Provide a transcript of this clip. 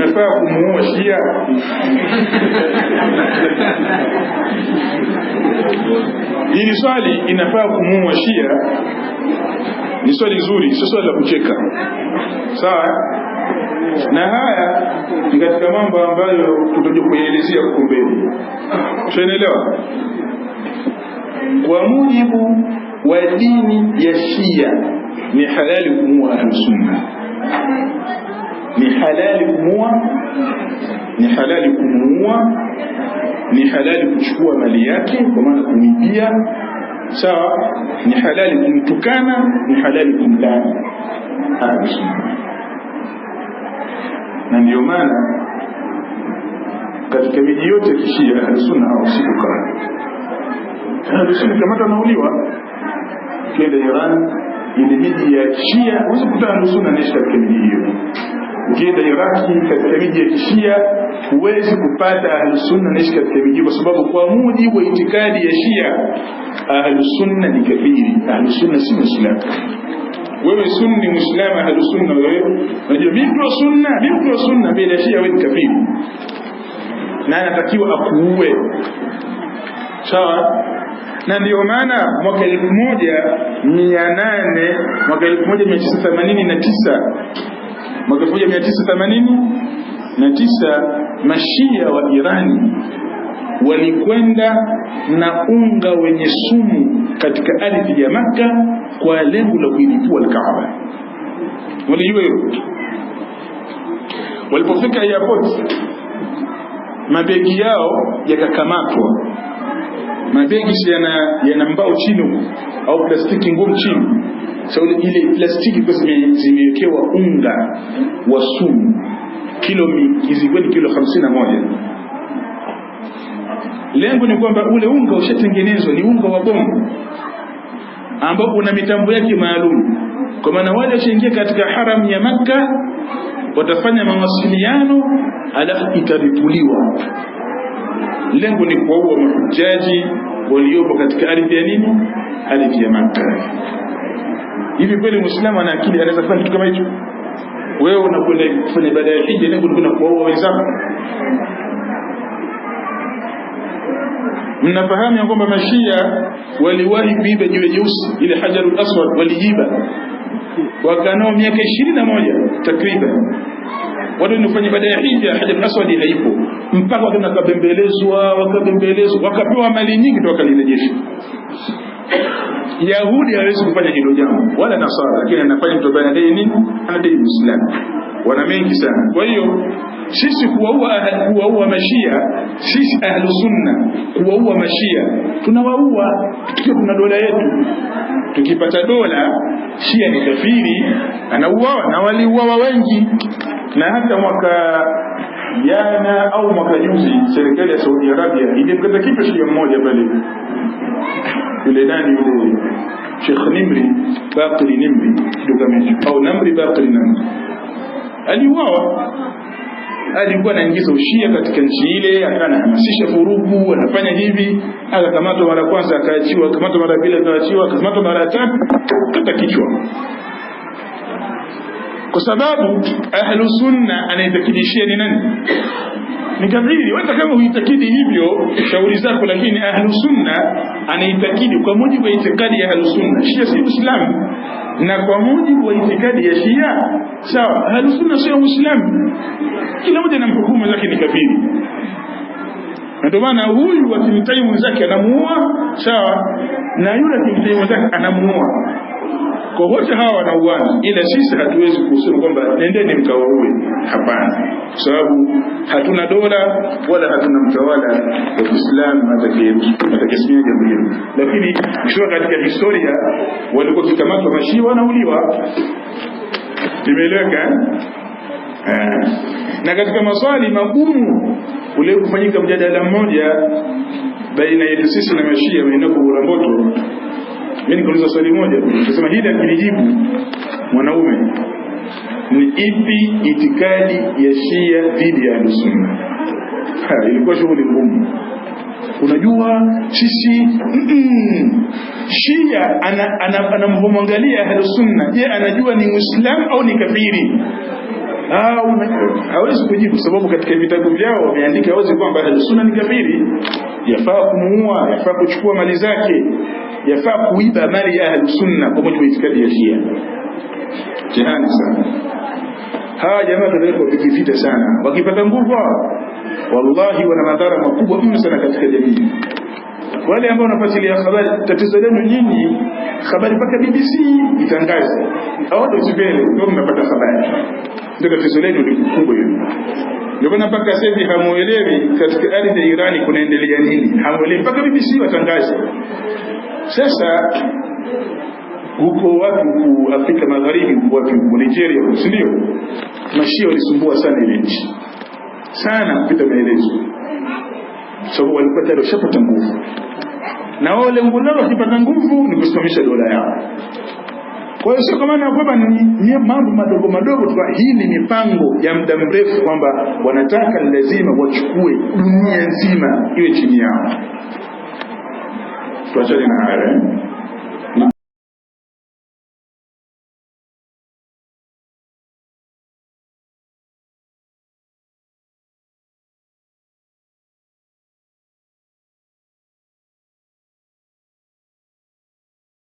inafaa kumuua Shia? Hili swali inafaa kumuua Shia ni swali zuri, sio swali la kucheka. Sawa? Na haya ni katika mambo ambayo tutaje kuelezea huko mbele. Tunaelewa? Kwa mujibu wa dini ya Shia ni halali kumuua Ahlus-Sunna. Ni halali kumuua, ni halali kumuua, ni halali kuchukua mali yake kwa maana kumibia. Sawa? Ni halali kumtukana, ni halali kumlaani Ahlus-Sunna. Na ndio maana katika miji yote ya Kishia Ahlus-Sunna hawasiku kama Ahlus-Sunna kama wanauliwa. Kenda Iran, ile miji ya Shia usikuta Ahlus-Sunna anaishi katika miji hiyo. Ukienda Iraki katika miji ya Kishia huwezi kupata Ahlus-Sunna anaishi katika miji, kwa sababu kwa mujibu wa itikadi ya Shia Ahlus-Sunna ni kafiri. Ahlus-Sunna si Muislamu. Wewe Sunni Muislamu, Ahlus-Sunna wewe unajua mtu wa sunna bila Shia wewe kafiri. Na anatakiwa akuue. Sawa? Na ndio maana mwaka 1989 Mashia wa Irani walikwenda na unga wenye sumu katika ardhi ya Makka kwa lengo la kuilipua al-Kaaba. Walijua hilo. Walipofika airport, mabegi yao yakakamatwa. Mabegi yana mbao chini au plastiki ngumu chini. Ile plastiki kwa zimewekewa unga wa sumu kilo 51. Lengo ni kwamba ule unga ushatengenezwa, ni unga wa bomu ambao una mitambo yake maalum. Kwa maana wale washaingia katika haram ya Makka watafanya mawasiliano, alafu itaripuliwa. Lengo ni kuwaua mahujaji waliopo katika ardhi ya nini? Ardhi ya Makka. Hivi kweli Muislamu ana akili anaweza kufanya kitu kama hicho? Wewe unakwenda kufanya ibada ya hija, lengo ni kuwaua wenzako. Mnafahamu ya kwamba Mashia waliwahi kuiba jiwe jeusi, ile Hajarul Aswad waliiba. Wakanao miaka 21 takriban. Watu wanafanya ibada ya hija, Hajarul Aswad haipo. Mpaka wakabembelezwa, wakapewa mali nyingi ndio wakalirejesha. Yahudi hawezi kufanya hilo jambo, wala Nasara, lakini anafanya mtu baya nini? Anadai Uislamu. Wana mengi sana. Kwa hiyo sisi kuwaua Mashia, sisi Ahlus-Sunna kuwaua Mashia, tunawaua tukiwa tuna dola yetu. Tukipata dola, Shia ni kafiri, anauawa, na waliuawa wengi. Na hata mwaka jana au mwaka juzi serikali ya Saudi Arabia ilimkata kichwa Shia mmoja pale. Yule nani yule Sheikh Nimri, Baqir Nimri, au Namri Baqir Namri. Aliuawa. Alikuwa anaingiza ushia katika nchi ile, anahamasisha furugu, anafanya hivi. Akakamatwa mara kwanza akaachiwa, akamatwa mara pili akaachiwa, akamatwa mara tatu kata kichwa. Kwa sababu Ahlus-Sunna anaitakidishia ni nani? Ni kafiri. Wewe kama uitakidi hivyo shauri zako, lakini Ahlus-Sunna anaitakidi kwa mujibu wa itikadi ya Ahlus-Sunna. Shia si Muislamu, na kwa mujibu wa itikadi ya Shia sawa, Ahlus-Sunna sio Muislamu. Kila mmoja anamhukumu zake ni kafiri. Ndio maana huyu akimtai mwenzake anamuua sawa, na yule akimtai mwenzake anamuua. Kwa wote hawa wanauana, ila sisi hatuwezi kusema kwamba nendeni mkawaue. Hapana, kwa sababu hatuna dola wala hatuna mtawala wa Kiislamu atakayesimamia jambo hilo. Lakini kisha katika historia walikuwa kikamatwa Mashia wanauliwa. Limeeleweka? Na katika maswali magumu ule kufanyika mjadala mmoja baina yetu sisi na Mashia wenako Uramboto. Mimi nikauliza swali moja, nikasema hili akilijibu mwanaume, ni ipi itikadi ya Shia dhidi ya Ahlus-Sunna? Ilikuwa shughuli ngumu. Unajua sisi Shia anamwangalia Ahlus-Sunna, je, anajua ni Muislamu au ni kafiri? hawezi kujibu, sababu katika vitabu vyao wameandika wazi kwamba Ahlus-Sunna ni kafiri, yafaa kumuua, yafaa kuchukua mali zake, yafaa kuiba mali ya Ahlus-Sunna kwa mujibu wa itikadi ya Shia. Jihani sana hawa jamaa, tunaweza kujivita sana, wakipata nguvu wallahi wana madhara makubwa mno sana katika jamii. Wale ambao wanafuatilia habari, tatizo lenu nyinyi habari mpaka BBC itangaze au Deutsche ndio mnapata habari, ndio tatizo lenu ni kubwa hilo. Ndio maana mpaka sasa hivi hamuelewi katika ardhi ya Irani kunaendelea nini, hamuelewi mpaka BBC watangaze. Sasa huko watu Afrika Magharibi, watu Nigeria, si ndio? Mashia walisumbua sana ile nchi sana kupita maelezo, sababu walikuwa tayari washapata nguvu, na wao lengo lao wakipata nguvu ni kusimamisha dola yao. Kwa hiyo sio kama na kwamba ni mambo madogo madogo tu, hii ni mipango ya muda mrefu kwamba wanataka lazima wachukue dunia nzima iwe chini yao. Tuachane na haya.